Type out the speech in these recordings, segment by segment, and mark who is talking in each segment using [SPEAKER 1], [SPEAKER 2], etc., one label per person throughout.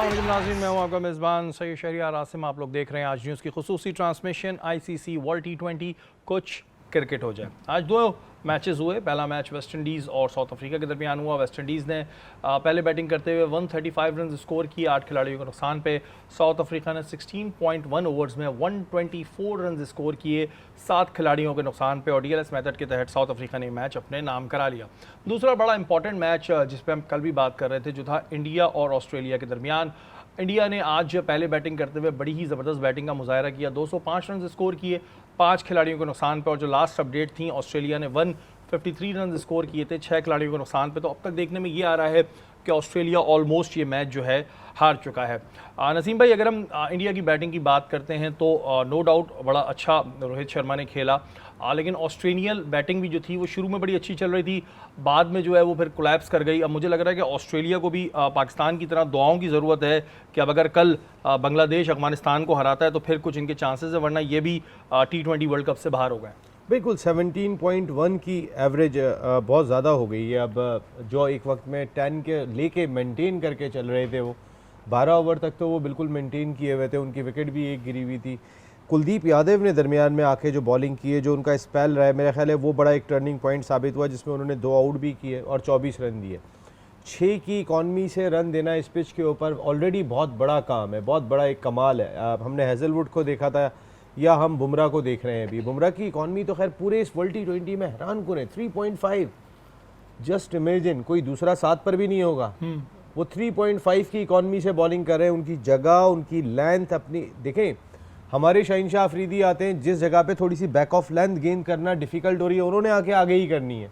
[SPEAKER 1] अस्सलाम वालेकुम नाज़रीन, मैं हूं आपका मेज़बान सैयद शहरियार आसिम। आप लोग देख रहे हैं आज न्यूज़ की खुसूसी ट्रांसमिशन ICC वर्ल्ड T20 कुछ क्रिकेट हो जाए। आज दो मैचेस हुए। पहला मैच वेस्ट इंडीज़ और साउथ अफ्रीका के दरमियान हुआ। वेस्ट इंडीज़ ने पहले बैटिंग करते हुए 135 रन स्कोर किए 8 खिलाड़ियों के नुकसान पे। साउथ अफ्रीका ने 16.1 ओवर्स में 124 रन स्कोर किए 7 खिलाड़ियों के नुकसान पे और DLS मेथड के तहत साउथ अफ्रीका ने मैच अपने नाम करा लिया। दूसरा बड़ा इंपॉर्टेंट मैच जिस पर हम कल भी बात कर रहे थे जो था इंडिया और ऑस्ट्रेलिया के दरमियान। इंडिया ने आज पहले बैटिंग करते हुए बड़ी ही ज़बरदस्त बैटिंग का मुजाहरा किया। 205 रन स्कोर किए 5 खिलाड़ियों के नुकसान पर। और जो लास्ट अपडेट थी, ऑस्ट्रेलिया ने 153 रन स्कोर किए थे 6 खिलाड़ियों के नुकसान पे। तो अब तक देखने में ये आ रहा है कि ऑस्ट्रेलिया ऑलमोस्ट ये मैच जो है हार चुका है। नसीम भाई, अगर हम इंडिया की बैटिंग की बात करते हैं तो नो डाउट बड़ा अच्छा रोहित शर्मा ने खेला, लेकिन ऑस्ट्रेलियन बैटिंग भी जो थी वो शुरू में बड़ी अच्छी चल रही थी, बाद में जो है वो फिर कोलैप्स कर गई। अब मुझे लग रहा है कि ऑस्ट्रेलिया को भी पाकिस्तान की तरह दुआओं की ज़रूरत है कि अब अगर कल बांग्लादेश अफगानिस्तान को हराता है तो फिर कुछ इनके चांसेस है, वरना ये भी T20 वर्ल्ड कप से बाहर हो गए।
[SPEAKER 2] बिल्कुल 17.1 की एवरेज बहुत ज़्यादा हो गई है। अब जो एक वक्त में 10 के लेके मेंटेन करके चल रहे थे, वो 12 ओवर तक तो वो बिल्कुल मेंटेन किए हुए थे। उनकी विकेट भी एक गिरी हुई थी। कुलदीप यादव ने दरमियान में आके जो बॉलिंग की है, जो उनका स्पेल रहा है, मेरा ख्याल है वो बड़ा एक टर्निंग पॉइंट साबित हुआ, जिसमें उन्होंने 2 आउट भी किए और 24 रन दिए। 6 की इकॉनमी से रन देना इस पिच के ऊपर ऑलरेडी बहुत बड़ा काम है, बहुत बड़ा एक कमाल है। हमने हेजलवुड को देखा था या हम बुमराह को देख रहे हैं अभी। बुमराह की इकॉनमी तो खैर पूरे इस वर्ल्ड T20 में हैरान कुन है, 3.5। जस्ट इमेजिन, कोई दूसरा 7 पर भी नहीं होगा। वो 3.5 की इकॉनमी से बॉलिंग कर रहे हैं। उनकी जगह, उनकी लेंथ अपनी देखें। हमारे शाहिनशाह अफरीदी आते हैं, जिस जगह पे थोड़ी सी बैक ऑफ लेंथ गेन करना डिफ़िकल्ट हो रही है, उन्होंने आके आगे ही करनी है।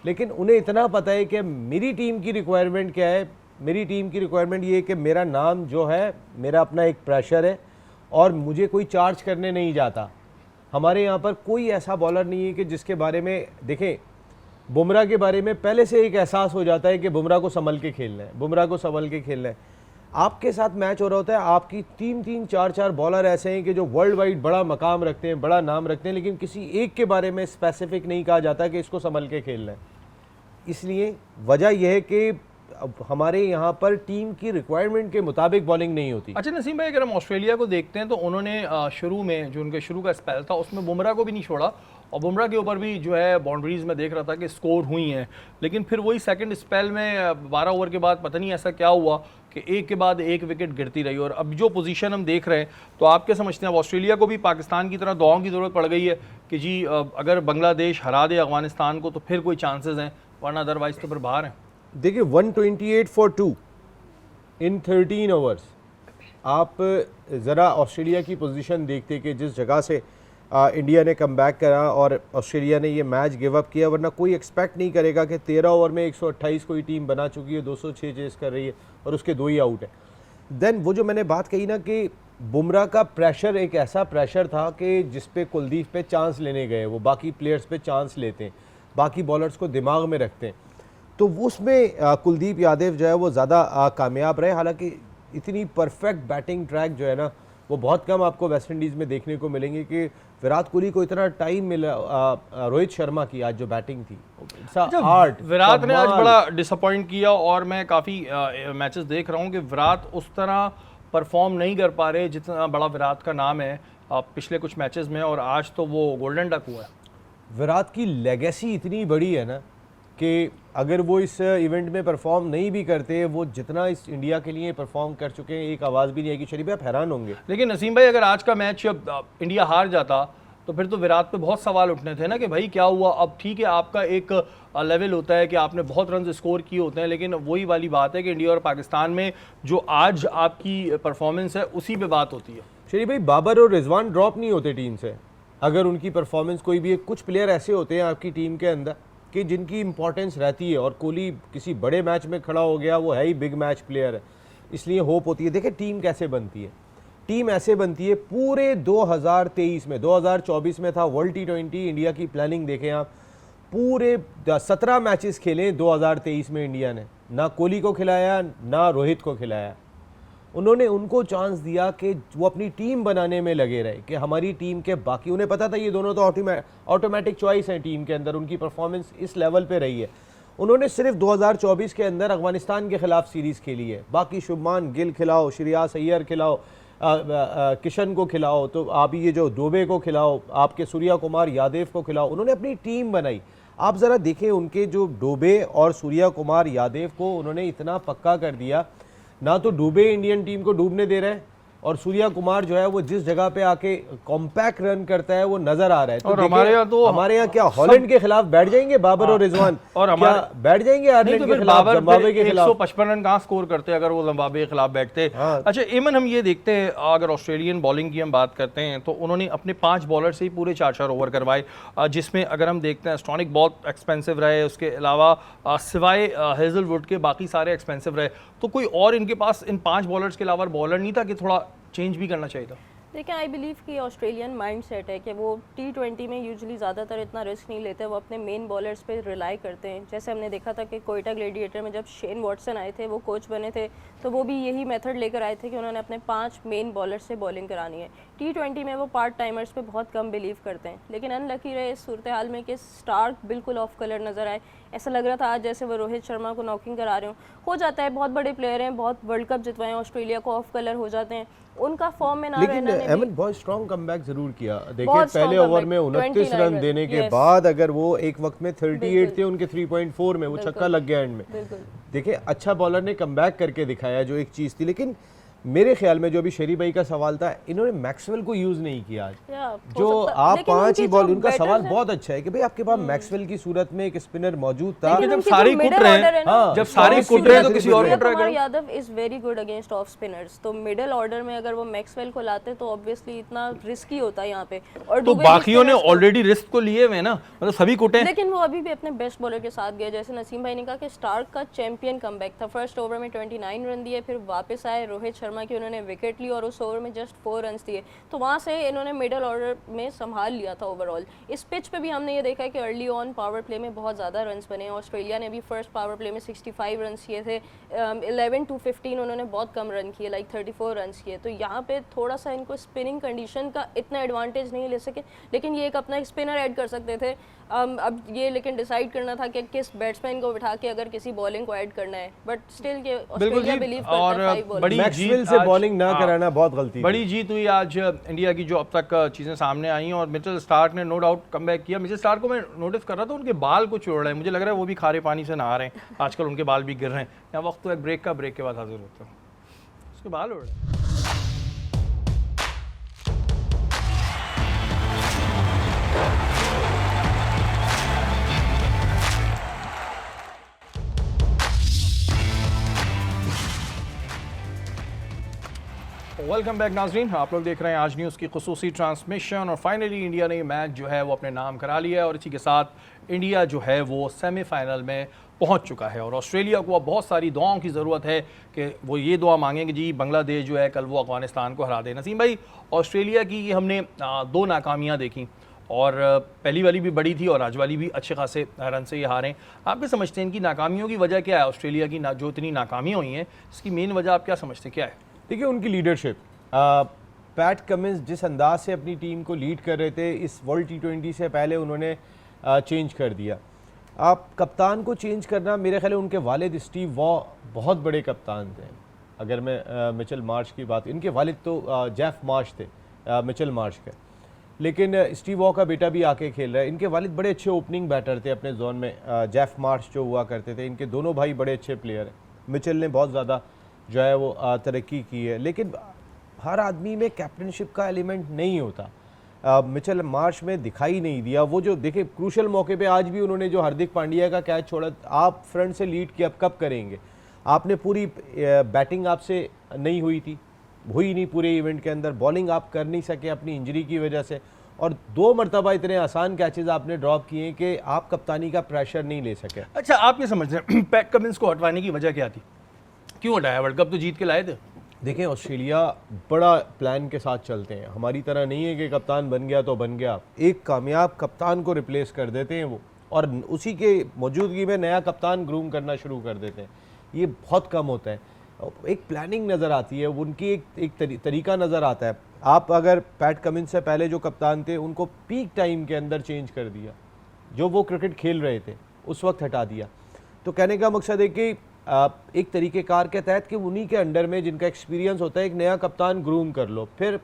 [SPEAKER 2] लेकिन उन्हें इतना पता है कि मेरी टीम की रिक्वायरमेंट क्या है। मेरी टीम की रिक्वायरमेंट ये है कि मेरा नाम जो है, मेरा अपना एक प्रेशर है और मुझे कोई चार्ज करने नहीं जाता। हमारे यहाँ पर कोई ऐसा बॉलर नहीं है कि जिसके बारे में देखें, बुमराह के बारे में पहले से एक एहसास हो जाता है कि बुमराह को संभल के खेलना है, बुमराह को संभल के खेलना है। आपके साथ मैच हो रहा होता है, आपकी 3-3, 4-4 बॉलर ऐसे हैं कि जो वर्ल्ड वाइड बड़ा मकाम रखते हैं, बड़ा नाम रखते हैं, लेकिन किसी एक के बारे में स्पेसिफिक नहीं कहा जाता कि इसको संभल के खेलना है। इसलिए वजह यह है कि हमारे यहाँ पर टीम की रिक्वायरमेंट के मुताबिक बॉलिंग नहीं होती।
[SPEAKER 1] अच्छा नसीम भाई, अगर हम ऑस्ट्रेलिया को देखते हैं तो उन्होंने शुरू में जो उनके शुरू का स्पेल था उसमें बुमराह को भी नहीं छोड़ा और बुमराह के ऊपर भी जो है बाउंड्रीज में देख रहा था कि स्कोर हुई हैं, लेकिन फिर वही सेकंड स्पेल में 12 ओवर के बाद पता नहीं ऐसा क्या हुआ कि एक के बाद एक विकेट गिरती रही। और अब जो पोजीशन हम देख रहे हैं, तो आप क्या समझते हैं, अब ऑस्ट्रेलिया को भी पाकिस्तान की तरह दुआओं की ज़रूरत पड़ गई है कि जी अगर बांग्लादेश हरा दे अफगानिस्तान को तो फिर कोई चांसेस हैं, वरना अदरवाइज तो फिर बाहर हैं।
[SPEAKER 2] देखिए 128 फॉर 2 इन 13 ओवर्स। आप ज़रा ऑस्ट्रेलिया की पोजीशन देखते कि जिस जगह से इंडिया ने कम बैक करा और ऑस्ट्रेलिया ने ये मैच गिव अप किया, वरना कोई एक्सपेक्ट नहीं करेगा कि 13 ओवर में 128 कोई टीम बना चुकी है, 206 चेस कर रही है और उसके 2 ही आउट है। देन वो जो मैंने बात कही ना कि बुमराह का प्रेशर एक ऐसा प्रेशर था कि जिस पे कुलदीप पे चांस लेने गए, वो बाकी प्लेयर्स पे चांस लेते हैं, बाकी बॉलर्स को दिमाग में रखते हैं, तो उसमें कुलदीप यादव जो है वो ज़्यादा कामयाब रहे। हालांकि इतनी परफेक्ट बैटिंग ट्रैक जो है ना, वो बहुत कम आपको वेस्ट इंडीज़ में देखने को मिलेंगे कि विराट कोहली को इतना टाइम मिला। रोहित शर्मा की आज जो बैटिंग थी, आर्ट
[SPEAKER 1] विराट ने आज बड़ा डिसअपॉइंट किया और मैं काफ़ी मैचेस देख रहा हूँ कि विराट उस तरह परफॉर्म नहीं कर पा रहे जितना बड़ा विराट का नाम है पिछले कुछ मैचेस में, और आज तो वो गोल्डन डक हुआ है।
[SPEAKER 2] विराट की लेगेसी इतनी बड़ी है ना कि अगर वो इस इवेंट में परफॉर्म नहीं भी करते, वो जितना इस इंडिया के लिए परफॉर्म कर चुके हैं, एक आवाज़ भी नहीं आएगी। शरीफ आप हैरान होंगे।
[SPEAKER 1] लेकिन नसीम भाई, अगर आज का मैच इंडिया हार जाता तो फिर तो विराट पे बहुत सवाल उठने थे ना कि भाई क्या हुआ। अब ठीक है, आपका एक लेवल होता है कि आपने बहुत रन स्कोर किए होते हैं, लेकिन वही वाली बात है कि इंडिया और पाकिस्तान में जो आज आपकी परफॉर्मेंस है उसी पे बात होती है।
[SPEAKER 2] शरीफ भाई, बाबर और रिजवान ड्रॉप नहीं होते टीम से अगर उनकी परफॉर्मेंस कोई भी है। कुछ प्लेयर ऐसे होते हैं आपकी टीम के अंदर कि जिनकी इंपॉर्टेंस रहती है, और कोहली किसी बड़े मैच में खड़ा हो गया, वो है ही बिग मैच प्लेयर है, इसलिए होप होती है। देखिए टीम कैसे बनती है, टीम ऐसे बनती है। पूरे 2023 में, 2024 में था वर्ल्ड T20, इंडिया की प्लानिंग देखें आप, पूरे 17 मैचेस खेले 2023 में इंडिया ने, ना कोहली को खिलाया ना रोहित को खिलाया। उन्होंने उनको चांस दिया कि वो अपनी टीम बनाने में लगे रहे, कि हमारी टीम के बाकी, उन्हें पता था ये दोनों तो ऑटोमेटिक चॉइस हैं टीम के अंदर, उनकी परफॉर्मेंस इस लेवल पे रही है। उन्होंने सिर्फ 2024 के अंदर अफगानिस्तान के खिलाफ सीरीज़ खेली है, बाकी शुभमान गिल खिलाओ, श्रेयस अय्यर खिलाओ, किशन को खिलाओ, तो आप ये जो डोबे को खिलाओ, आपके सूर्या कुमार यादव को खिलाओ, उन्होंने अपनी टीम बनाई। आप ज़रा देखें उनके जो डोबे और सूर्या कुमार यादव को उन्होंने इतना पक्का कर दिया, ना तो डोबे इंडियन टीम को डूबने दे रहे हैं और सूर्या कुमार जो है वो जिस जगह पे आके कॉम्पैक्ट रन करता है वो नजर आ रहा है। तो
[SPEAKER 1] और हमारे यहाँ
[SPEAKER 2] क्या हॉलैंड के खिलाफ बैठ जाएंगे बाबर और रिजवान,
[SPEAKER 1] और
[SPEAKER 2] क्या बैठ जाएंगे आयरलैंड के खिलाफ, जिम्बाब्वे के खिलाफ?
[SPEAKER 1] 155 रन कहाँ स्कोर करते अगर वो जिम्बाब्वे के खिलाफ बैठते। अच्छा एमन, हम ये देखते हैं अगर ऑस्ट्रेलियन बॉलिंग की हम बात करते हैं तो उन्होंने अपने 5 बॉलर से ही पूरे 4-4 ओवर करवाए, जिसमें अगर हम देखते हैं स्टॉनिक बहुत एक्सपेंसिव रहे, उसके अलावा सिवाय हेजलवुड के बाकी सारे एक्सपेंसिव रहे। तो कोई और इनके पास इन 5 बॉलर्स के अलावा बॉलर नहीं था कि थोड़ा चेंज भी करना चाहिए था?
[SPEAKER 3] देखिए, आई बिलीव कि ऑस्ट्रेलियन माइंड सेट है कि वो T20 में यूजुअली ज़्यादातर इतना रिस्क नहीं लेते, वो अपने मेन बॉलर्स पे रिलाई करते हैं। जैसे हमने देखा था कि कोयटा ग्लेडिएटर में जब शेन वॉटसन आए थे, वो कोच बने थे, तो वो भी यही मेथड लेकर आए थे कि उन्होंने अपने 5 मेन बॉलर्स से बॉलिंग करानी है। T20 में वो पार्ट टाइमर्स पे बहुत कम बिलीव करते हैं, लेकिन अनलकी रहे इस सूरत हाल में कि स्टार्क बिल्कुल ऑफ कलर नज़र आए। ऐसा लग रहा था आज जैसे वो रोहित शर्मा को नॉकिंग करा रहे हो जाता है, बहुत बड़े प्लेयर हैं, बहुत वर्ल्ड कप जितवाए, ऑस्ट्रेलिया को ऑफ कलर हो जाते हैं, उनका फॉर्म में ना रहना।
[SPEAKER 2] लेकिन अहमद बहुत स्ट्रॉन्ग कमबैक जरूर किया। देखिए पहले ओवर में 29 रन देने के बाद अगर वो एक वक्त में 38 थे उनके 3.4 में, वो छक्का लग गया एंड में। देखिए अच्छा बॉलर ने कमबैक करके दिखाया, जो एक चीज़ थी। लेकिन मेरे ख्याल में जो अभी शेरी भाई का सवाल था, इन्होंने मैक्सवेल को यूज नहीं किया आज। जो आप 5 ही बॉल, उनका सवाल बहुत अच्छा है कि भाई आपके पास मैक्सवेल की सूरत में एक स्पिनर मौजूद था।
[SPEAKER 1] जब सारे कुट रहे हैं, जब सारे कुट रहे हैं तो किसी और को ट्राई करो।
[SPEAKER 3] Yadav is very good against off spinners, तो मिडिल ऑर्डर में अगर वो मैक्सवेल को लाते तो ऑब्वियसली इतना रिस्की होता है यहाँ पे। और
[SPEAKER 1] तो बाकियों ने ऑलरेडी रिस्क को लिए हुए ना, मतलब सभी कुटे।
[SPEAKER 3] लेकिन वो अभी भी अपने बेस्ट बॉलर के साथ गए। जैसे नसीम भाई ने कहा कि स्टार्क का चैंपियन कमबैक था, फर्स्ट ओवर में 29 रन दिए, फिर वापस आए रोहित शर्मा की उन्होंने विकेट ली और उस ओवर में जस्ट 4 रन दिए, तो वहां से इन्होंने मिडिल ऑर्डर में संभाल लिया था ओवरऑल। इस पिच पे भी हमने ये देखा है कि अर्ली ऑन पावर प्ले में बहुत ज़्यादा रन्स बने हैं। ऑस्ट्रेलिया ने भी फर्स्ट पावर प्ले में 65 रन किए थे, 11-15 उन्होंने बहुत कम रन किए, लाइक 34 रन किए। तो यहाँ पे थोड़ा सा इनको स्पिनिंग कंडीशन का इतना एडवांटेज नहीं ले सके, लेकिन ये एक अपना स्पिनर ऐड कर सकते थे। अब ये लेकिन डिसाइड करना था कि किस बैट्समैन को बिठा के अगर किसी बॉलिंग को ऐड करना है, बट स्टिल के ऑस्ट्रेलिया बिलीव करता है 5 बॉलर।
[SPEAKER 2] मैक्सवेल से बॉलिंग ना कराना बहुत गलती,
[SPEAKER 1] बड़ी जीत हुई आज इंडिया की जो अब तक चीज़ें सामने आई हैं। और मिचेल स्टार्क ने नो डाउट कमबैक किया। मिचेल स्टार्क को मैं नोटिस कर रहा था, उनके बाल कुछ उड़ रहे हैं, मुझे लग रहा है वो भी खारे पानी से नहा रहे हैं आजकल, उनके बाल भी गिर रहे हैं। यहाँ वक्त तो एक ब्रेक का, ब्रेक के बाद हाजिर होता हूँ। उसके बाल उड़ रहे हैं। वेलकम बैक नाजरीन, आप लोग देख रहे हैं आज न्यूज़ की खुसूसी ट्रांसमिशन। और फाइनली इंडिया ने मैच जो है वो अपने नाम करा लिया है और इसी के साथ इंडिया जो है वो सेमीफाइनल में पहुंच चुका है। और ऑस्ट्रेलिया को अब बहुत सारी दुआओं की ज़रूरत है कि वो ये दुआ मांगेंगे जी बांग्लादेश जो है कल वो अफगानिस्तान को हरा दे। नसीम भाई, ऑस्ट्रेलिया की हमने 2 नाकामियाँ देखी और पहली वाली भी बड़ी थी और आज वाली भी अच्छे खासे रन से ये हारे। आप क्या समझते हैं इनकी नाकामियों की वजह क्या है? ऑस्ट्रेलिया की जो इतनी नाकामियाँ हुई हैं इसकी मेन वजह आप क्या समझते हैं, क्या है?
[SPEAKER 2] देखिए उनकी लीडरशिप, पैट कमिंस जिस अंदाज से अपनी टीम को लीड कर रहे थे, इस वर्ल्ड T20 से पहले उन्होंने चेंज कर दिया। आप कप्तान को चेंज करना, मेरे ख्याल उनके वालिद स्टीव वॉ बहुत बड़े कप्तान थे। अगर मैं मिचेल मार्श की बात, इनके वालिद तो जेफ मार्श थे, मिचेल मार्श के, लेकिन स्टीव वॉ का बेटा भी आके खेल रहा है। इनके वालिद बड़े अच्छे ओपनिंग बैटर थे अपने जोन में, जेफ मार्श जो हुआ करते थे। इनके दोनों भाई बड़े अच्छे प्लेयर हैं। मिचेल ने बहुत ज़्यादा जो है वो तरक्की की है, लेकिन हर आदमी में कैप्टनशिप का एलिमेंट नहीं होता। मिचेल मार्श में दिखाई नहीं दिया वो जो, देखिए क्रूशल मौके पे आज भी उन्होंने जो हार्दिक पांड्या का कैच छोड़ा, आप फ्रंट से लीड किया, अब कब करेंगे? आपने पूरी बैटिंग आपसे नहीं हुई थी, हुई नहीं पूरे इवेंट के अंदर, बॉलिंग आप कर नहीं सके अपनी इंजरी की वजह से, और 2 मरतबा इतने आसान कैचेस आपने ड्रॉप किए कि आप कप्तानी का प्रेशर नहीं ले सके।
[SPEAKER 1] अच्छा, आप ये समझ रहे हैं पैट कमिंस को हटवाने की वजह क्या थी? क्यों हटाया? वर्ल्ड कप तो जीत के लाए थे।
[SPEAKER 2] देखें ऑस्ट्रेलिया बड़ा प्लान के साथ चलते हैं, हमारी तरह नहीं है कि कप्तान बन गया तो बन गया। एक कामयाब कप्तान को रिप्लेस कर देते हैं वो, और उसी के मौजूदगी में नया कप्तान ग्रूम करना शुरू कर देते हैं। ये बहुत कम होता है। एक प्लानिंग नज़र आती है उनकी, एक तरीका नज़र आता है। आप अगर पैट कमिंस से पहले जो कप्तान थे उनको पीक टाइम के अंदर चेंज कर दिया, जो वो क्रिकेट खेल रहे थे उस वक्त हटा दिया। तो कहने का मकसद है कि एक तरीक़ेकार के तहत कि उन्हीं के अंडर में जिनका एक्सपीरियंस होता है एक नया कप्तान ग्रूम कर लो, फिर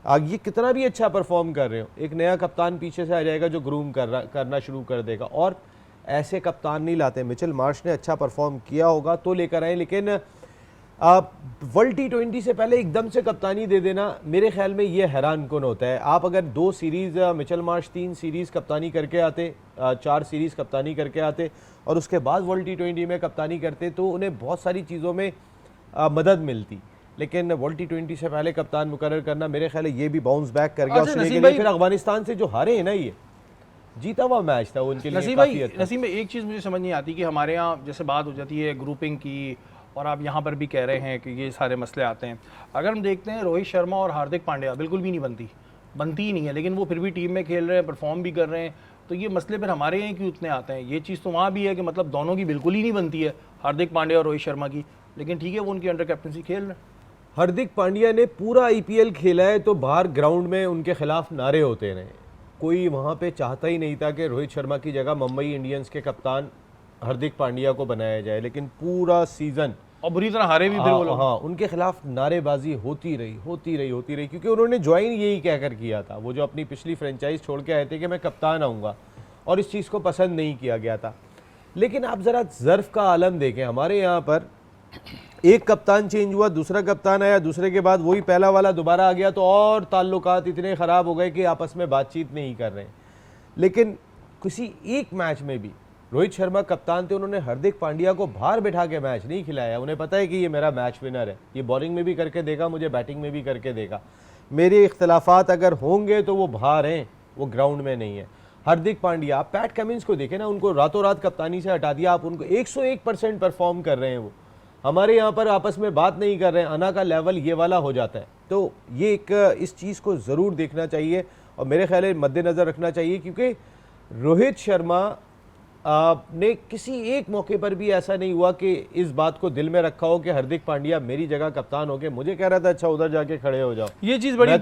[SPEAKER 2] ये कितना भी अच्छा परफॉर्म कर रहे हो, एक नया कप्तान पीछे से आ जाएगा जो ग्रूम करना शुरू कर देगा। और ऐसे कप्तान नहीं लाते। मिचेल मार्श ने अच्छा परफॉर्म किया होगा तो लेकर आए, लेकिन वर्ल्ड T20 से पहले एकदम से कप्तानी दे देना मेरे ख्याल में ये हैरान कुन होता है। आप अगर 2 सीरीज़ मिचेल मार्श 3 सीरीज़ कप्तानी करके आते, 4 सीरीज़ कप्तानी करके आते और उसके बाद वर्ल्ड T20 में कप्तानी करते तो उन्हें बहुत सारी चीज़ों में मदद मिलती। लेकिन वर्ल्ड T20 से पहले कप्तान मुकर्रर करना मेरे ख्याल है ये भी बाउंस बैक कर गया ऑस्ट्रेलिया के लिए। फिर अफगानिस्तान से जो हारे हैं ना, ये जीता हुआ मैच था उनके लिए।
[SPEAKER 1] नसीम भाई, एक चीज़ मुझे समझ नहीं आती कि हमारे यहाँ जैसे बात हो जाती है ग्रुपिंग की, और आप यहाँ पर भी कह रहे हैं कि ये सारे मसले आते हैं। अगर हम देखते हैं रोहित शर्मा और हार्दिक पांड्या बिल्कुल भी नहीं बनती ही नहीं है, लेकिन वो फिर भी टीम में खेल रहे हैं, परफॉर्म भी कर रहे हैं, तो ये मसले फिर हमारे यहाँ क्यों इतने आते हैं? ये चीज़ तो वहाँ भी है कि मतलब दोनों की बिल्कुल ही नहीं बनती है, हार्दिक पांड्या और रोहित शर्मा की, लेकिन ठीक है वो उनकी अंडर कैप्टनसी खेल रहे हैं।
[SPEAKER 2] हार्दिक पांड्या ने पूरा IPL खेला है तो बाहर ग्राउंड में उनके खिलाफ नारे होते रहे। कोई वहाँ पे चाहता ही नहीं था कि रोहित शर्मा की जगह मुंबई इंडियंस के कप्तान हार्दिक पांड्या को बनाया जाए, लेकिन पूरा सीजन
[SPEAKER 1] और बुरी तरह हारे भी फिर वो लोग।
[SPEAKER 2] हाँ, उनके खिलाफ नारेबाजी होती रही क्योंकि उन्होंने ज्वाइन यही कहकर किया था। वो जो अपनी पिछली फ्रेंचाइज छोड़ के आए थे कि मैं कप्तान आऊँगा, और इस चीज़ को पसंद नहीं किया गया था। लेकिन आप ज़रा ज़र्फ़ का आलम देखें, हमारे यहाँ पर एक कप्तान चेंज हुआ, दूसरा कप्तान आया, दूसरे के बाद वही पहला वाला दोबारा आ गया, तो और ताल्लुकात इतने ख़राब हो गए कि आपस में बातचीत नहीं कर रहे। लेकिन किसी एक मैच में भी रोहित शर्मा कप्तान थे, उन्होंने हार्दिक पांड्या को बाहर बैठा के मैच नहीं खिलाया। उन्हें पता है कि ये मेरा मैच विनर है, ये बॉलिंग में भी करके देगा, मुझे बैटिंग में भी करके देगा। मेरे इख्तलाफात अगर होंगे तो वो बाहर हैं, वो ग्राउंड में नहीं है। हार्दिक पांड्या, आप पैट कमिंस को देखें ना, उनको रातों रात कप्तानी से हटा दिया, आप उनको 101% परफॉर्म कर रहे हैं। वो हमारे यहाँ पर आपस में बात नहीं कर रहे हैं, अना का लेवल ये वाला हो जाता है। तो ये एक इस चीज़ को ज़रूर देखना चाहिए और मेरे ख्याल है मद्देनज़र रखना चाहिए, क्योंकि रोहित शर्मा ने किसी एक मौके पर भी ऐसा नहीं हुआ कि इस बात को दिल में रखा हो कि हार्दिक पांड्या मेरी जगह कप्तान हो के मुझे कह रहा था अच्छा उधर जाके खड़े हो जाओ।
[SPEAKER 1] ये चीज़ बड़ी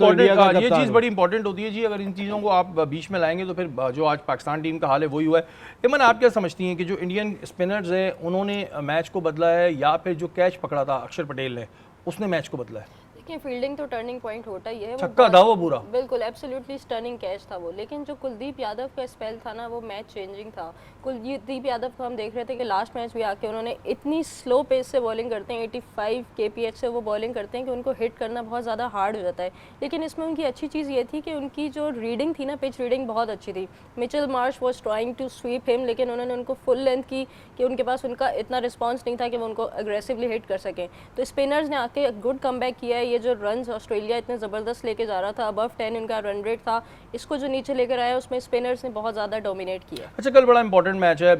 [SPEAKER 1] इंपॉर्टेंट होती है जी। अगर इन चीज़ों को आप बीच में लाएंगे तो फिर जो आज पाकिस्तान टीम का हाल है वही हुआ है। इमन, आप क्या समझती हैं कि जो इंडियन स्पिनर्स हैं उन्होंने मैच को बदला है या फिर जो कैच पकड़ा था अक्षर पटेल ने उसने मैच को बदला है?
[SPEAKER 3] फील्डिंग तो टर्निंग पॉइंट होता ही है,
[SPEAKER 1] छक्का था वो पूरा,
[SPEAKER 3] बिल्कुल एब्सोल्युटली स्टनिंग कैच था वो। लेकिन जो कुलदीप यादव का स्पेल था ना, वो मैच चेंजिंग था। कुलदीप यादव को हम देख रहे थे कि लास्ट मैच भी आके उन्होंने इतनी स्लो पेस से बॉलिंग करते हैं, 85 kph से वो बॉलिंग करते हैं कि उनको हिट करना बहुत ज़्यादा हार्ड हो जाता है। लेकिन इसमें उनकी अच्छी चीज़ ये थी कि उनकी जो रीडिंग थी ना, पिच रीडिंग बहुत अच्छी थी। Mitchell Marsh was trying to sweep him, लेकिन उन्होंने उनको फुल लेंथ की कि उनके पास उनका इतना रिस्पॉन्स नहीं था कि वो उनको अग्रेसिवली हिट कर सकें। तो स्पिनर्स ने आके गुड कमबैक किया है। ये जो रन्स ऑस्ट्रेलिया इतने ज़बरदस्त लेके जा रहा था, अबव 10 इनका रन रेट था, इसको जो नीचे लेकर आया उसमें स्पिनर्स ने बहुत ज़्यादा डोमिनेट किया।
[SPEAKER 1] अच्छा, कल बड़ा इंपॉर्टेंट मैच है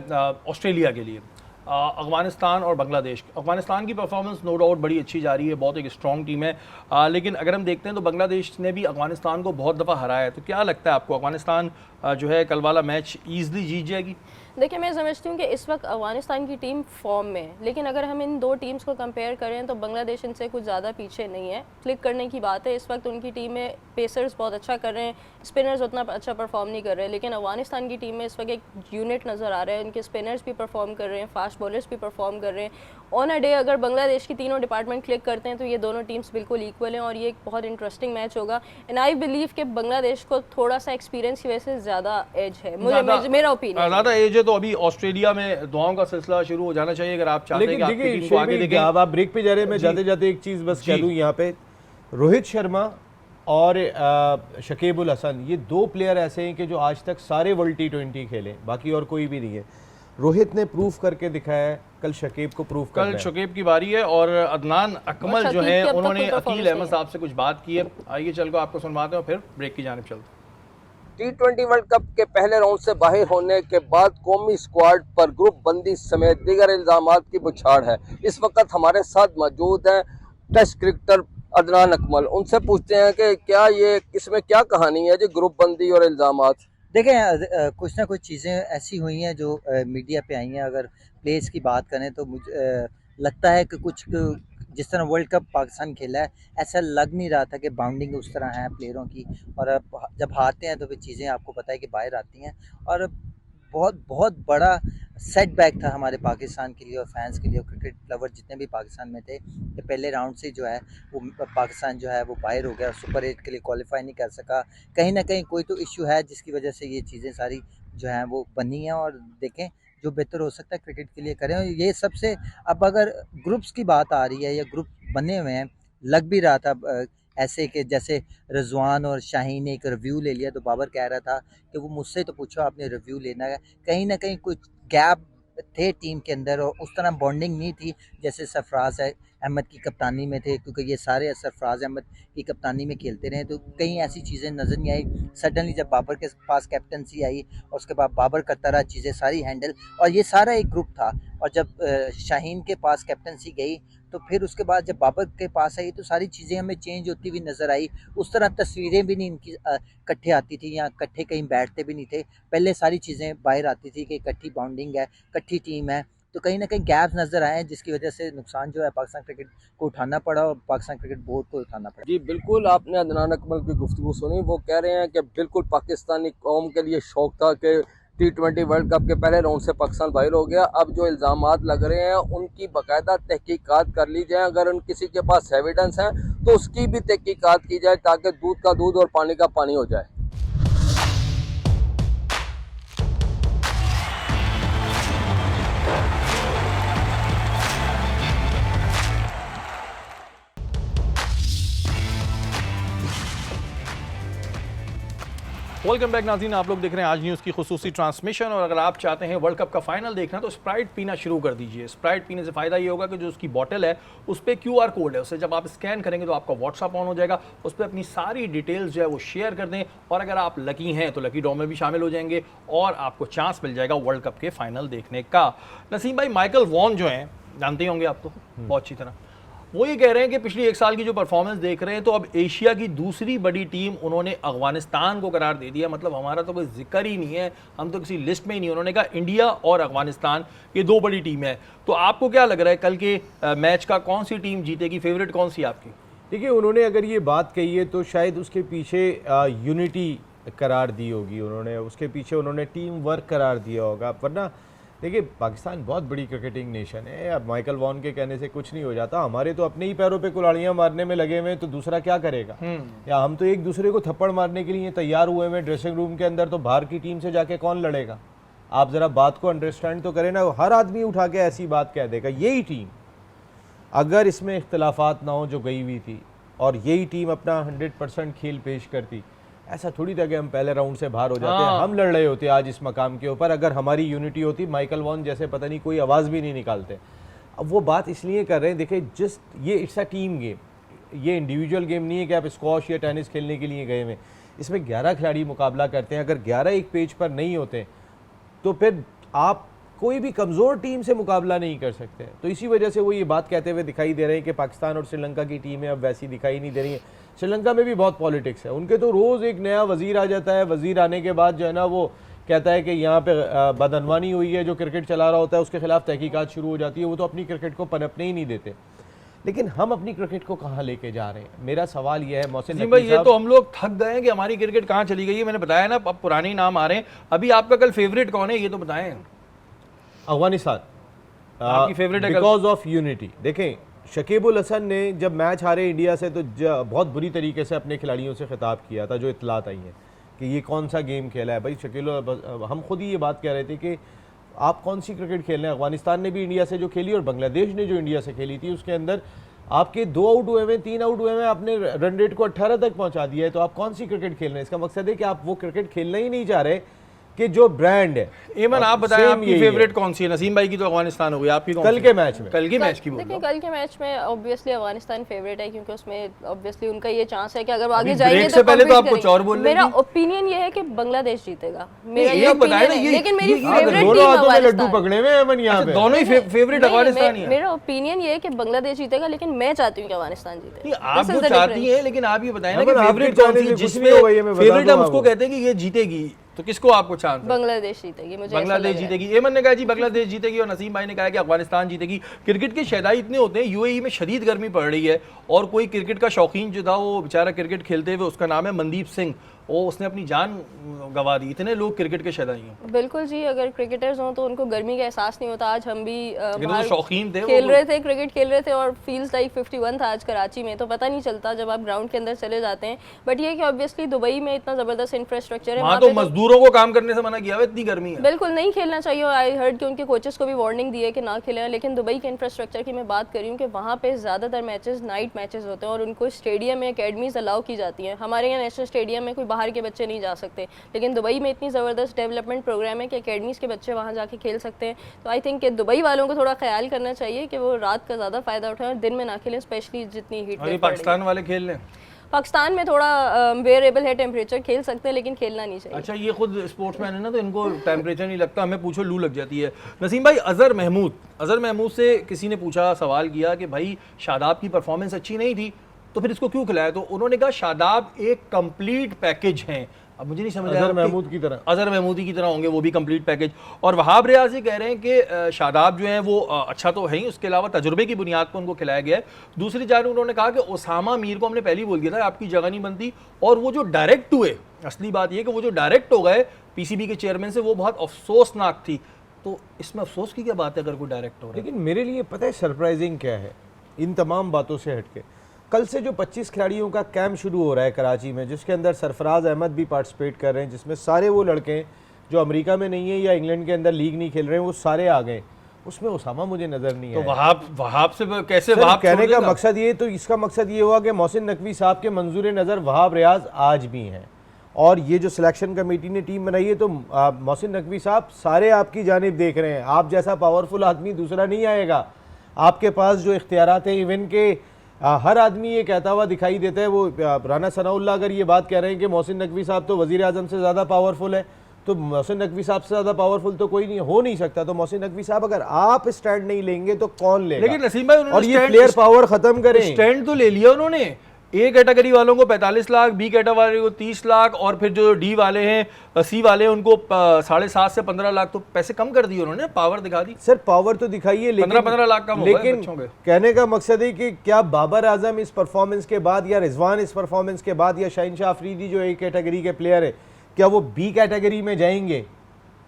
[SPEAKER 1] ऑस्ट्रेलिया के लिए, अफगानिस्तान और बांग्लादेश। अफगानिस्तान की परफॉर्मेंस नो डाउट बड़ी अच्छी जा रही है, बहुत एक स्ट्रॉन्ग टीम है, लेकिन अगर हम देखते हैं तो बांग्लादेश ने भी अफगानिस्तान को बहुत दफ़ा हराया है। तो क्या लगता है आपको अफगानिस्तान जो है कल वाला मैच ईजिली जीत जाएगी?
[SPEAKER 3] देखिए, मैं समझती हूँ कि इस वक्त अफगानिस्तान की टीम फॉर्म में है, लेकिन अगर हम इन दो टीम्स को कंपेयर करें तो बांग्लादेश इनसे कुछ ज़्यादा पीछे नहीं है। क्लिक करने की बात है, इस वक्त उनकी टीम में पेसर्स बहुत अच्छा कर रहे हैं, स्पिनर्स उतना अच्छा परफॉर्म नहीं कर रहे, लेकिन अफगानिस्तान की टीम में इस वक्त एक यूनिट नज़र आ रहा है। उनके स्पिनर्स भी परफॉर्म कर रहे हैं, फास्ट बॉलर्स भी परफॉर्म कर रहे हैं। ऑन अ डे अगर बांग्लादेश की तीनों डिपार्टमेंट क्लिक करते हैं तो ये दोनों टीम्स बिल्कुल इक्वल हैं और ये एक बहुत इंटरेस्टिंग मैच होगा। एंड आई बिलीव कि बांग्लादेश को थोड़ा सा एक्सपीरियंस की वजह से ज़्यादा एज है, मेरा ओपिनियन
[SPEAKER 1] ज़्यादा एज है। तो अभी ऑस्ट्रेलिया में दुआओं का सिलसिला शुरू हो जाना चाहिए अगर आप चाहते हैं कि आपकी टीम को आगे देखें।
[SPEAKER 2] अब आप ब्रेक पे जा रहे हैं, मैं जाते जाते एक चीज़ बस कह दूं यहाँ पे, रोहित शर्मा और शकीब उल हसन, ये 2 प्लेयर ऐसे हैं कि जो आज तक सारे वर्ल्ड T20 खेले, बाकी और कोई भी नहीं है। रोहित ने प्रूफ करके दिखाया है, कल शकीब को प्रूफ करना है।
[SPEAKER 1] कल शकीब की बारी है और अदनान अकमल जो है उन्होंने अकील अहमद साहब से कुछ बात की है। आइए चल को आपको सुनवाते हैं और फिर ब्रेक की जानिब चलते हैं।
[SPEAKER 4] T20 वर्ल्ड कप के पहले राउंड से बाहर होने के बाद कौमी स्क्वाड पर ग्रुप बंदी समेत दीगर इल्जामात की बुछाड़ है। इस वक्त हमारे साथ मौजूद हैं टेस्ट क्रिकेटर अदनान अकमल। उनसे पूछते हैं कि क्या ये इसमें क्या कहानी है जी, ग्रुप बंदी और इल्जामात?
[SPEAKER 5] देखें, कुछ ना कुछ चीज़ें ऐसी हुई हैं जो मीडिया पे आई हैं। अगर प्लेस की बात करें तो मुझे लगता है कि कुछ जिस तरह वर्ल्ड कप पाकिस्तान खेला है, ऐसा लग नहीं रहा था कि बाउंडिंग उस तरह है प्लेयरों की, और जब हारते हैं तो फिर चीज़ें आपको पता है कि बाहर आती हैं। और बहुत बहुत बड़ा सेटबैक था हमारे पाकिस्तान के लिए और फैंस के लिए और क्रिकेट लवर जितने भी पाकिस्तान में थे कि पहले राउंड से जो है वो पाकिस्तान जो है वो बाहर हो गया और सुपर 8 के लिए क्वालिफाई नहीं कर सका। कहीं ना कहीं कोई तो इशू है जिसकी वजह से ये चीज़ें सारी जो हैं वो बनी हैं और देखें जो बेहतर हो सकता है क्रिकेट के लिए करें। और ये सबसे अब अगर ग्रुप्स की बात आ रही है या ग्रुप बने हुए हैं, लग भी रहा था ऐसे कि जैसे रिजवान और शाहीन ने एक रिव्यू ले लिया तो बाबर कह रहा था कि वो मुझसे तो पूछो आपने रिव्यू लेना है। कहीं ना कहीं कुछ गैप थे टीम के अंदर और उस तरह बॉन्डिंग नहीं थी जैसे सरफराज अहमद की कप्तानी में थे, क्योंकि ये सारे सरफराज अहमद की कप्तानी में खेलते रहे तो कहीं ऐसी चीज़ें नज़र नहीं आई। सडनली जब बाबर के पास कैप्टनसी आई और उसके बाद बाबर करता रहा चीज़ें सारी हैंडल और ये सारा एक ग्रुप था। और जब शाहीन के पास कैप्टनसी गई तो फिर उसके बाद जब बाबर के पास आई तो सारी चीज़ें हमें चेंज होती हुई नज़र आई। उस तरह तस्वीरें भी नहीं इनकी इकट्ठे आती थी या इकट्ठे कहीं बैठते भी नहीं थे। पहले सारी चीज़ें बाहर आती थी कि इकट्ठी बाउंडिंग है, इकट्ठी टीम है, तो कहीं ना कहीं गैप्स नज़र आए जिसकी वजह से नुकसान जो है पाकिस्तान क्रिकेट को उठाना पड़ा और पाकिस्तान क्रिकेट बोर्ड को उठाना पड़ा।
[SPEAKER 4] जी बिल्कुल, आपने अदनान अकमल की गुफ्तगू सुनी। वो कह रहे हैं कि बिल्कुल पाकिस्तानी कौम के लिए शौक था कि T20 वर्ल्ड कप के पहले राउंड से पाकिस्तान बाहर हो गया। अब जो इल्ज़ामात लग रहे हैं उनकी बाकायदा तहकीकात कर ली जाए, अगर उन किसी के पास एविडेंस है तो उसकी भी तहकीकात की जाए ताकि दूध का दूध और पानी का पानी हो जाए।
[SPEAKER 1] वेलकम बैक नाज़रीन, आप लोग देख रहे हैं आज न्यूज़ की खुसूसी ट्रांसमिशन। और अगर आप चाहते हैं वर्ल्ड कप का फाइनल देखना तो स्प्राइट पीना शुरू कर दीजिए। स्प्राइट पीने से फ़ायदा ये होगा कि जो उसकी बॉटल है उस पर QR कोड है, उसे जब आप स्कैन करेंगे तो आपका व्हाट्सअप ऑन हो जाएगा, उस पर अपनी सारी डिटेल्स जो है वो शेयर कर दें और अगर आप लकी हैं तो लकी ड्रॉ में भी शामिल हो जाएंगे और आपको चांस मिल जाएगा वर्ल्ड कप के फाइनल देखने का। नसीम भाई, माइकल वॉन जो हैं जानते ही होंगे आप तो बहुत अच्छी तरह, वो ये कह रहे हैं कि पिछली एक साल की जो परफॉर्मेंस देख रहे हैं तो अब एशिया की दूसरी बड़ी टीम उन्होंने अफगानिस्तान को करार दे दिया। मतलब हमारा तो कोई जिक्र ही नहीं है, हम तो किसी लिस्ट में ही नहीं। उन्होंने कहा इंडिया और अफगानिस्तान ये दो बड़ी टीम है। तो आपको क्या लग रहा है कल के मैच का कौन सी टीम जीतेगी? फेवरेट कौन सी आपकी?
[SPEAKER 2] देखिए, उन्होंने अगर ये बात कही है तो शायद उसके पीछे यूनिटी करार दी होगी उन्होंने, उसके पीछे उन्होंने टीम वर्क करार दिया होगा। वरना देखिए, पाकिस्तान बहुत बड़ी क्रिकेटिंग नेशन है। अब माइकल वॉन के कहने से कुछ नहीं हो जाता। हमारे तो अपने ही पैरों पे कुल्हाड़ियाँ मारने में लगे हुए, तो दूसरा क्या करेगा? या हम तो एक दूसरे को थप्पड़ मारने के लिए तैयार हुए हैं ड्रेसिंग रूम के अंदर, तो बाहर की टीम से जाके कौन लड़ेगा? आप ज़रा बात को अंडरस्टैंड तो करें ना। हर आदमी उठा के ऐसी बात कह देगा। यही टीम अगर इसमें इख्तलाफात ना हो जो गई हुई थी और यही टीम अपना 100% खेल पेश करती, ऐसा थोड़ी था कि हम पहले राउंड से बाहर हो जाते हैं। हम लड़ रहे होते आज इस मकाम के ऊपर। अगर हमारी यूनिटी होती, माइकल वॉन जैसे पता नहीं कोई आवाज़ भी नहीं निकालते। अब वो बात इसलिए कर रहे हैं, देखिए जस्ट ये इट्स अ टीम गेम, ये इंडिविजुअल गेम नहीं है कि आप स्क्वॉश या टेनिस खेलने के लिए गए हुए। इसमें 11 खिलाड़ी मुकाबला करते हैं। अगर 11 एक पेज पर नहीं होते तो फिर आप कोई भी कमज़ोर टीम से मुकाबला नहीं कर सकते। तो इसी वजह से वो ये बात कहते हुए दिखाई दे रहे हैं कि पाकिस्तान और श्रीलंका की टीमें अब वैसी दिखाई नहीं दे रही हैं। श्रीलंका में भी बहुत पॉलिटिक्स है। उनके तो रोज़ एक नया वज़ीर आ जाता है, वज़ीर आने के बाद जो है ना वो कहता है कि यहाँ पे बदअनवानी हुई है, जो क्रिकेट चला रहा होता है उसके खिलाफ तहकीकात शुरू हो जाती है। वो तो अपनी क्रिकेट को पनपने ही नहीं देते। लेकिन हम अपनी क्रिकेट को कहाँ लेके जा रहे हैं? मेरा सवाल यह है मोहसिन
[SPEAKER 1] भाई, ये तो हम लोग थक गए हैं कि हमारी क्रिकेट कहाँ चली गई है। मैंने बताया ना, अब पुराने नाम आ रहे हैं। अभी आपका कल फेवरेट कौन है ये तो बताएं।
[SPEAKER 2] अफगानिस्तान,
[SPEAKER 1] आपकी फेवरेट है?
[SPEAKER 2] Because of unity. देखें, शकीबुल हसन ने जब मैच हारे इंडिया से तो बहुत बुरी तरीके से अपने खिलाड़ियों से खिताब किया था, जो इतलात आई हैं कि ये कौन सा गेम खेला है। भाई शकील, हम खुद ही ये बात कह रहे थे कि आप कौन सी क्रिकेट खेल रहे हैं। अफगानिस्तान ने भी इंडिया से जो खेली और बांग्लादेश ने जो इंडिया से खेली थी, उसके अंदर आपके 2 आउट हुए हैं, 3 आउट हुए हैं, आपने रन रेट को 18 तक पहुंचा दिया है। तो आप कौन सी क्रिकेट खेल रहे हैं? इसका मकसद है कि आप वो क्रिकेट खेलना ही नहीं चाह रहे कि जो ब्रांड है।
[SPEAKER 1] एमन, आप बताएं आपकी फेवरेट कौन सी है? नसीम भाई की तो अफगानिस्तान हो गई, आपकी कौन
[SPEAKER 2] कल
[SPEAKER 1] सी?
[SPEAKER 2] के मैच में,
[SPEAKER 1] कल के मैच की बोल
[SPEAKER 3] देखिए,
[SPEAKER 1] रहा हूं।
[SPEAKER 3] कल के मैच में ऑब्वियसली अफगानिस्तान फेवरेट है क्योंकि उसमें ऑब्वियसली उनका ये चांस है कि अगर वो आगे
[SPEAKER 1] अभी
[SPEAKER 3] जाएंगे
[SPEAKER 1] ब्रेक
[SPEAKER 3] तो
[SPEAKER 1] से पहले तो
[SPEAKER 3] compete
[SPEAKER 1] आप कुछ
[SPEAKER 3] करेंगे।
[SPEAKER 1] और बोल रही
[SPEAKER 3] मेरा
[SPEAKER 1] थी।
[SPEAKER 3] ओपिनियन ये है कि बांग्लादेश जीतेगा। मेरा
[SPEAKER 1] ये
[SPEAKER 3] ये
[SPEAKER 1] बताएं ना,
[SPEAKER 3] opinion है,
[SPEAKER 1] ये-
[SPEAKER 3] लेकिन मेरी
[SPEAKER 1] ये-
[SPEAKER 3] फेवरेट
[SPEAKER 2] दोनों
[SPEAKER 3] टीम
[SPEAKER 2] हाथों में लड्डू
[SPEAKER 3] अफगानिस्तान।
[SPEAKER 2] पकड़े हुए हैं अमन यहाँ पे।
[SPEAKER 1] दोनों ही फेवरेट
[SPEAKER 3] नहीं,
[SPEAKER 1] अफगानिस्तान ही है।
[SPEAKER 3] मेरा ओपिनियन ये है कि बांग्लादेश जीतेगा, लेकिन मैं चाहती हूँ कि अफगानिस्तान जीते।
[SPEAKER 1] नहीं, आप
[SPEAKER 3] This is
[SPEAKER 1] जो
[SPEAKER 3] the
[SPEAKER 1] चाहती
[SPEAKER 3] difference.
[SPEAKER 1] हैं, लेकिन आप ये बताएं ना
[SPEAKER 2] अमन,
[SPEAKER 1] कि
[SPEAKER 2] आपके
[SPEAKER 1] फेवरेट कौन
[SPEAKER 2] चाहने
[SPEAKER 1] सी
[SPEAKER 2] से
[SPEAKER 1] है?
[SPEAKER 2] कुछ
[SPEAKER 1] जिसमें
[SPEAKER 2] नहीं होगा, ये मैं बता
[SPEAKER 1] फेवरेट
[SPEAKER 2] दूं
[SPEAKER 1] हम उसको
[SPEAKER 2] आपको।
[SPEAKER 1] कहते हैं कि ये जीतेगी, तो किसको आपको चांस है?
[SPEAKER 3] बांग्लादेश जीतेगी, मुझे ऐसा
[SPEAKER 1] बांग्लादेश
[SPEAKER 3] लग रहा है।
[SPEAKER 1] जीतेगी। एमन ने कहा जी बांग्लादेश जीतेगी और नसीम भाई ने कहा कि अफगानिस्तान जीतेगी। क्रिकेट के शैदाई इतने होते हैं, यूएई में शदीद गर्मी पड़ रही है और कोई क्रिकेट का शौकीन जो था वो बेचारा क्रिकेट खेलते हुए, उसका नाम है मनदीप सिंह, वो उसने अपनी जान गंवा दी। इतने लोग क्रिकेट के शदाई हैं।
[SPEAKER 3] बिल्कुल जी, अगर क्रिकेटर्स हों तो उनको गर्मी का एहसास नहीं होता। आज हम भी
[SPEAKER 1] लेकिन वो तो शौकीन थे,
[SPEAKER 3] खेल रहे थे, क्रिकेट खेल रहे थे और फील्स लाइक 51 था आज कराची में, तो पता नहीं चलता जब आप ग्राउंड के अंदर चले जाते हैं। बट ये कि ऑब्वियसली दुबई में इतना ज़बरदस्त इंफ्रास्ट्रक्चर है,
[SPEAKER 1] वहाँ तो मजदूरों को काम करने से मना किया हुआ, इतनी गर्मी है।
[SPEAKER 3] बिल्कुल नहीं खेलना चाहिए। आई हर्ड कि उनके कोचेस को भी वार्निंग दी है कि ना खेलें, लेकिन दुबई के इंफ्रास्ट्रक्चर की मैं बात कर रही हूँ कि वहाँ पे ज़्यादातर मैचेस नाइट मैचेस होते हैं और उनको स्टेडियम में अकेडमीज अलाउ की जाती हैं। हमारे यहाँ नेशनल स्टेडियम में कोई बाहर के बच्चे नहीं जा सकते, लेकिन दुबई में इतनी ज़बरदस्त डेवलपमेंट प्रोग्राम है कि अकेडमीज़ के बच्चे वहाँ जाके खेल सकते हैं। तो आई थिंक कि दुबई वालों को थोड़ा ख्याल करना चाहिए कि वो रात का ज़्यादा फ़ायदा उठाएं और दिन में ना खेलें, स्पेशली जितनी हीट
[SPEAKER 1] और ये पाकिस्तान वाले खेल लें।
[SPEAKER 3] पाकिस्तान में थोड़ा वेरिएबल है टेम्परेचर, खेल सकते हैं लेकिन खेलना नहीं चाहिए।
[SPEAKER 1] अच्छा, ये खुद स्पोर्ट्समैन है ना, तो इनको टेम्परेचर नहीं लगता, हमें पूछो लू लग जाती है। नसीम भाई, अजहर महमूद से किसी ने पूछा, सवाल किया कि भाई शादाब की परफॉर्मेंस अच्छी नहीं थी तो फिर इसको क्यों खिलाया, तो उन्होंने कहा शादाब एक कंप्लीट पैकेज हैं। अब मुझे नहीं समझ आया,
[SPEAKER 2] अजहर महमूद की तरह,
[SPEAKER 1] अजहर महमूदी की तरह होंगे वो भी कंप्लीट पैकेज। और वहाब रियाजी कह रहे हैं कि शादाब जो है वो अच्छा तो है ही, उसके अलावा तजुर्बे की बुनियाद पर उनको खिलाया गया है। दूसरी जानब उन्होंने कहा कि ओसामा मीर को हमने पहले ही बोल दिया था आपकी जगह नहीं बनती, और वो जो डायरेक्ट हुए, असली बात ये कि वो जो डायरेक्ट हो गए पीसीबी के चेयरमैन से, वो बहुत अफसोसनाक थी। तो इसमें अफसोस की क्या बात है अगर कोई डायरेक्ट हो रहा है?
[SPEAKER 2] लेकिन मेरे लिए पता है सरप्राइजिंग क्या है इन तमाम बातों से हटके, कल से जो 25 खिलाड़ियों का कैंप शुरू हो रहा है कराची में, जिसके अंदर सरफराज अहमद भी पार्टिसिपेट कर रहे हैं, जिसमें सारे वो लड़के हैं जो अमेरिका में नहीं है या इंग्लैंड के अंदर लीग नहीं खेल रहे हैं, वो सारे आ गए। उसमें ओसामा मुझे नजर नहीं
[SPEAKER 1] तो
[SPEAKER 2] आया।
[SPEAKER 1] वहाब से कैसे
[SPEAKER 2] सर,
[SPEAKER 1] वहाब
[SPEAKER 2] कहने
[SPEAKER 1] छोड़
[SPEAKER 2] का
[SPEAKER 1] देगा?
[SPEAKER 2] मकसद ये, तो इसका मकसद ये हुआ कि मोहसिन नकवी साहब के मंजूर नज़र वहाब रियाज आज भी हैं, और ये जो सिलेक्शन कमेटी ने टीम बनाई है तो मोहसिन नकवी साहब सारे आपकी जानिब देख रहे हैं। आप जैसा पावरफुल आदमी दूसरा नहीं आएगा, आपके पास जो इख्तियारात हैं, इवन के हर आदमी ये कहता हुआ दिखाई देता है। वो राना सनाउल्लाह अगर ये बात कह रहे हैं कि मोहसिन नकवी साहब तो वज़ीर आज़म से ज़्यादा पावरफुल है, तो मोहसिन नकवी साहब से ज़्यादा पावरफुल तो कोई नहीं हो नहीं सकता। तो मोहसिन नकवी साहब अगर आप स्टैंड नहीं लेंगे तो कौन लेगा?
[SPEAKER 1] लेकिन नसीम भाई,
[SPEAKER 2] और ये प्लेयर पावर खत्म करें।
[SPEAKER 1] स्टैंड तो ले लिया उन्होंने, ए कैटेगरी वालों को 45 लाख, बी कैटेगरी वाले को 30 लाख, और फिर जो डी वाले हैं, सी वाले हैं, उनको 7.5 से 15 लाख, तो पैसे कम कर दिए उन्होंने, पावर दिखा दी।
[SPEAKER 2] सर पावर तो दिखाइए, लेकिन
[SPEAKER 1] 15 लाख कम हो गए
[SPEAKER 2] लेकिन
[SPEAKER 1] बच्चों के।
[SPEAKER 2] कहने का मकसद है कि क्या बाबर आजम इस परफॉर्मेंस के बाद, या रिजवान इस परफॉर्मेंस के बाद, या शाहिनशाह अफरीदी जो ए कैटेगरी के प्लेयर है, क्या वो बी कैटेगरी में जाएंगे?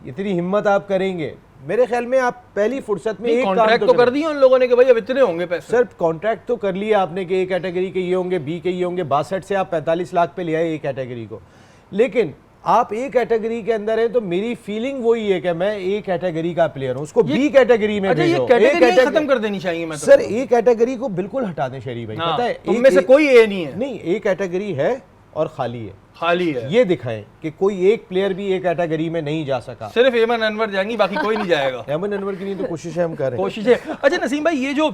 [SPEAKER 2] इतनी हिम्मत आप करेंगे? मेरे ख्याल में आप पहली फुर्सत में एक
[SPEAKER 1] कॉन्ट्रैक्ट तो कर दिए उन लोगों ने कि भाई अब इतने होंगे पैसे।
[SPEAKER 2] सर कॉन्ट्रैक्ट तो कर लिया आपने कि ए कैटेगरी के ये होंगे, बी के ये होंगे, 62 से आप 45 लाख पे ले आए ए कैटेगरी को, लेकिन आप ए कैटेगरी के अंदर हैं तो मेरी फीलिंग वही है कि मैं ए कैटेगरी का प्लेयर हूं, उसको बी कैटेगरी में
[SPEAKER 1] अच्छा, ये
[SPEAKER 2] भेजो।
[SPEAKER 1] कैटेगरी खत्म कर देनी चाहिए। मैं
[SPEAKER 2] सर ए कैटेगरी को बिल्कुल हटा दें शरीफ भाई।
[SPEAKER 1] हाँ,
[SPEAKER 2] पता है
[SPEAKER 1] तुम में से कोई ए नहीं है।
[SPEAKER 2] नहीं, ए कैटेगरी है और खाली है,
[SPEAKER 1] खाली है।
[SPEAKER 2] ये दिखाएं कि कोई एक प्लेयर भी एक कैटेगरी में नहीं जा सका।
[SPEAKER 1] सिर्फ एमन अनवर जाएंगी, बाकी कोई नहीं जाएगा।
[SPEAKER 2] एमन अनवर की नहीं तो कोशिशें हम कर रहे हैं।
[SPEAKER 1] कोशिशें। अच्छा नसीम भाई, ये जो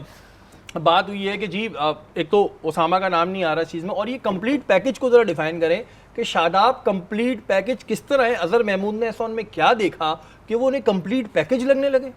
[SPEAKER 1] बात हुई है कि जी एक तो ओसामा का नाम नहीं आ रहा इस चीज़ में, और ये कंप्लीट पैकेज को ज़रा डिफाइन करें कि शादाब कंप्लीट पैकेज किस तरह है? अजहर महमूद ने ऐसा उनमें क्या देखा कि वो उन्हें कंप्लीट पैकेज लगने लगे?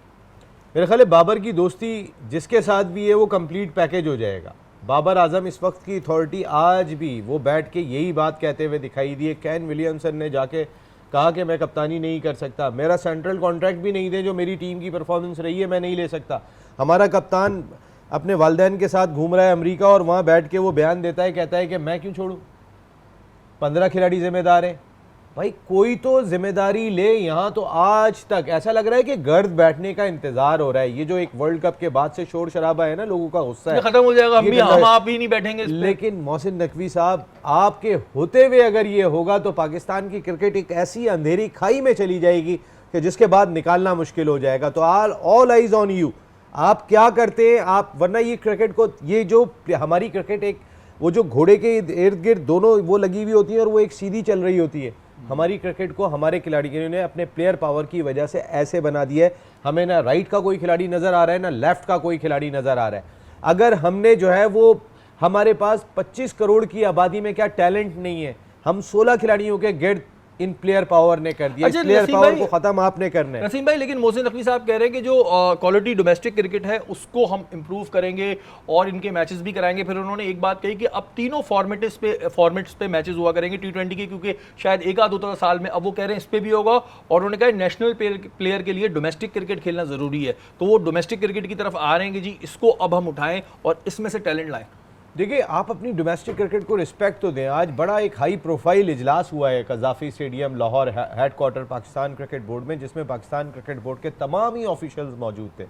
[SPEAKER 2] मेरे ख्याल है बाबर की दोस्ती जिसके साथ भी है वो कंप्लीट पैकेज हो जाएगा। बाबर आजम इस वक्त की अथॉरिटी आज भी वो बैठ के यही बात कहते हुए दिखाई दिए। कैन विलियमसन ने जाके कहा कि मैं कप्तानी नहीं कर सकता, मेरा सेंट्रल कॉन्ट्रैक्ट भी नहीं दे, जो मेरी टीम की परफॉर्मेंस रही है मैं नहीं ले सकता। हमारा कप्तान अपने वालिदैन के साथ घूम रहा है अमेरिका और वहाँ बैठ के वो बयान देता है, कहता है कि मैं क्यों छोड़ूं, 15 खिलाड़ी जिम्मेदार हैं। भाई कोई तो जिम्मेदारी ले। यहाँ तो आज तक ऐसा लग रहा है कि गर्द बैठने का इंतजार हो रहा है। ये जो एक वर्ल्ड कप के बाद से शोर शराबा है ना, लोगों का गुस्सा है,
[SPEAKER 1] खत्म हो जाएगा, हम आप ही नहीं बैठेंगे इस पे।
[SPEAKER 2] लेकिन मोहसिन नकवी साहब आपके होते हुए अगर ये होगा तो पाकिस्तान की क्रिकेट एक ऐसी अंधेरी खाई में चली जाएगी कि जिसके बाद निकालना मुश्किल हो जाएगा। तो ऑल आइज ऑन यू, आप क्या करते हैं आप, वरना ये क्रिकेट को, ये जो हमारी क्रिकेट एक वो जो घोड़े के इर्द गिर्द दोनों वो लगी हुई होती है और वो एक सीधी चल रही होती है, हमारी क्रिकेट को हमारे खिलाड़ियों ने अपने प्लेयर पावर की वजह से ऐसे बना दिया है। हमें ना राइट का कोई खिलाड़ी नज़र आ रहा है ना लेफ्ट का कोई खिलाड़ी नज़र आ रहा है। अगर हमने जो है वो, हमारे पास 25 करोड़ की आबादी में क्या टैलेंट नहीं है, हम 16 खिलाड़ियों के गिर्द इन प्लेयर पावर ने कर दिया। प्लेयर पावर को खत्म आपने करना है
[SPEAKER 1] नसीम भाई। लेकिन मोहसिन नकवी साहब कह रहे हैं कि जो क्वालिटी डोमेस्टिक क्रिकेट है उसको हम इंप्रूव करेंगे और इनके मैचेस भी कराएंगे। फिर उन्होंने एक बात कही कि अब तीनों फॉर्मेट्स पे मैचेस हुआ करेंगे T20 के, क्योंकि शायद एक आध होता था साल में, अब वो कह रहे हैं इस पे भी होगा। और उन्होंने कहा नेशनल प्लेयर के लिए डोमेस्टिक क्रिकेट खेलना ज़रूरी है, तो वो डोमेस्टिक क्रिकेट की तरफ आ रहे हैं कि जी इसको अब हम उठाएं और इसमें से टैलेंट लाएं।
[SPEAKER 2] देखिए, आप अपनी डोमेस्टिक क्रिकेट को रिस्पेक्ट तो दें। आज बड़ा एक हाई प्रोफाइल इजलास हुआ है Gaddafi stadium Lahore head quarter Pakistan cricket board में, जिसमें पाकिस्तान क्रिकेट बोर्ड के तमाम ही ऑफिशियल्स मौजूद थे।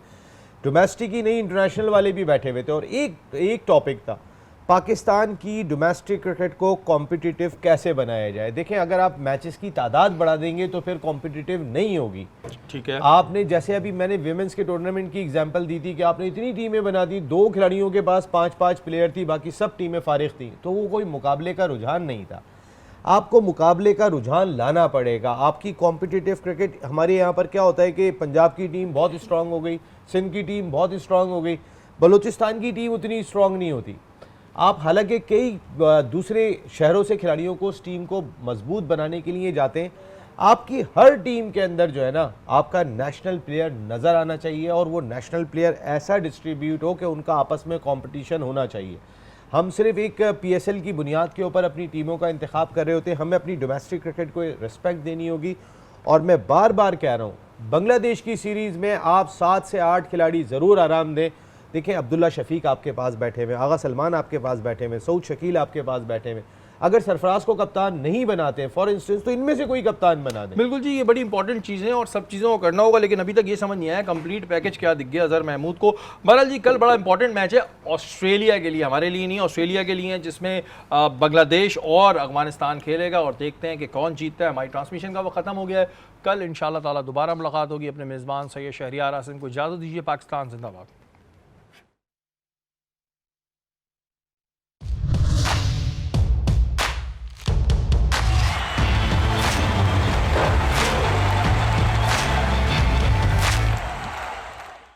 [SPEAKER 2] डोमेस्टिक ही नहीं, इंटरनेशनल वाले भी बैठे हुए थे। और एक टॉपिक था, पाकिस्तान की डोमेस्टिक क्रिकेट को कॉम्पिटिटिव कैसे बनाया जाए। देखें, अगर आप मैचेस की तादाद बढ़ा देंगे तो फिर कॉम्पिटिटिव नहीं होगी।
[SPEAKER 1] ठीक है,
[SPEAKER 2] आपने जैसे अभी मैंने विमेंस के टूर्नामेंट की एग्जांपल दी थी कि आपने इतनी टीमें बना दी, 2 खिलाड़ियों के पास 5-5 प्लेयर थी, बाकी सब टीमें फारिग थी, तो वो कोई मुकाबले का रुझान नहीं था। आपको मुकाबले का रुझान लाना पड़ेगा। आपकी कॉम्पिटिटिव क्रिकेट, हमारे यहाँ पर क्या होता है कि पंजाब की टीम बहुत स्ट्रांग हो गई, सिंध की टीम बहुत स्ट्रांग हो गई, बलूचिस्तान की टीम उतनी स्ट्रांग नहीं होती। आप हालांकि कई दूसरे शहरों से खिलाड़ियों को उस टीम को मजबूत बनाने के लिए जाते हैं। आपकी हर टीम के अंदर जो है ना, आपका नेशनल प्लेयर नज़र आना चाहिए, और वो नेशनल प्लेयर ऐसा डिस्ट्रीब्यूट हो कि उनका आपस में कंपटीशन होना चाहिए। हम सिर्फ एक PSL की बुनियाद के ऊपर अपनी टीमों का इंतखाब कर रहे होते हैं। हमें अपनी डोमेस्टिक क्रिकेट को रिस्पेक्ट देनी होगी। और मैं बार बार कह रहा हूँ, बांग्लादेश की सीरीज़ में आप 7 से 8 खिलाड़ी ज़रूर आराम दें। देखें, अब्दुल्ला शफीक आपके पास बैठे हुए, आगा सलमान आपके पास बैठे हुए, सऊद शकील आपके पास बैठे हुए। अगर सरफराज को कप्तान नहीं बनाते फॉर इंस्टेंस, तो इनमें से कोई कप्तान बना दें।
[SPEAKER 1] बिल्कुल जी, ये बड़ी इंपॉर्टेंट चीज़ें हैं और सब चीज़ों को करना होगा, लेकिन अभी तक ये समझ नहीं आया कंप्लीट पैकेज क्या दिख गया अजहर महमूद को। बहरहाल जी, कल बड़ा इंपॉर्टेंट मैच है ऑस्ट्रेलिया के लिए, हमारे लिए नहीं, ऑस्ट्रेलिया के लिए, जिसमें बांग्लादेश और अफगानिस्तान खेलेगा, और देखते हैं कि कौन जीतता है। हमारी ट्रांसमिशन का वक्त ख़त्म हो गया है। कल इंशाल्लाह ताला दोबारा मुलाकात होगी। अपने मेज़बान सैयद शहरियार आसिम को इजाज़त दीजिए। पाकिस्तान जिंदाबाद।